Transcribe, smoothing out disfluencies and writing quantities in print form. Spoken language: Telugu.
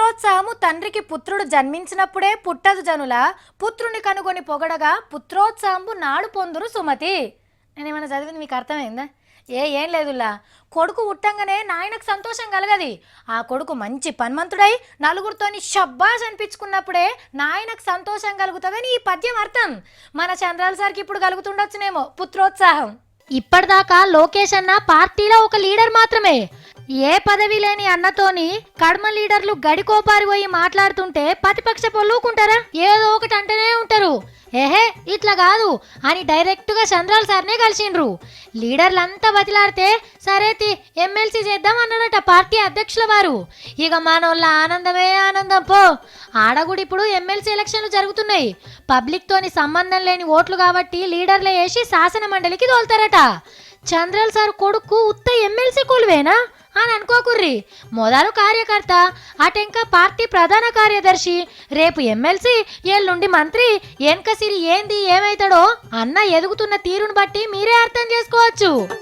పుత్రోత్సాహము తండ్రికి పుత్రుడు జన్మించినప్పుడే పుట్టదు జనుల పుత్రుని కనుగొని పొగడగా పుత్రోత్సాహము నాడు పొందురు సుమతి. నేనేమన్నా చదివింది మీకు అర్థమైందా? ఏం లేదులా, కొడుకు పుట్టంగానే నాయనకు సంతోషం కలగది. ఆ కొడుకు మంచి పన్మంతుడై నలుగురితోని షబ్బాస్ అనిపించుకున్నప్పుడే నాయనకు సంతోషం కలుగుతుందని ఈ పద్యం అర్థం. మన చంద్రాల సార్కి ఇప్పుడు కలుగుతుండొచ్చునేమో పుత్రోత్సాహం. ఇప్పటిదాకా లోకేష్ అన్న పార్టీలో ఒక లీడర్ మాత్రమే. ఏ పదవి లేని అన్నతోని కడమ లీడర్లు గడికోపారి పోయి మాట్లాడుతుంటే ప్రతిపక్ష పొల్లుకుంటారా? ఏదో ఒకటి అంటేనే ఉంటారు. ఏహే ఇట్లా కాదు అని డైరెక్ట్ గా చంద్రాల సార్నే కలిసిండ్రు. లీడర్లంతా బతిలాడితే సరేతి ఎమ్మెల్సీ చేద్దాం అన్నాడట పార్టీ అధ్యక్షుల వారు. ఇక మనోళ్ళ ఆనందమే ఆనందం పో. ఆడగుడి ఇప్పుడు ఎమ్మెల్సీ ఎలక్షన్లు జరుగుతున్నాయి. పబ్లిక్ తోని సంబంధం లేని ఓట్లు కాబట్టి లీడర్లే వేసి శాసన మండలికి తోలుతారట. చంద్రాల సార్ కొడుకు ఉత్త ఎమ్మెల్సీ కొలువేనా అని అనుకోకుర్రి. మొదలు కార్యకర్త, అటెంక పార్టీ ప్రధాన కార్యదర్శి, రేపు ఎమ్మెల్సీ, ఎల్లుండి మంత్రి. వెనకసిరి ఏంది ఏమైతాడో అన్న ఎదుగుతున్న తీరును బట్టి మీరే అర్థం చేసుకోవచ్చు.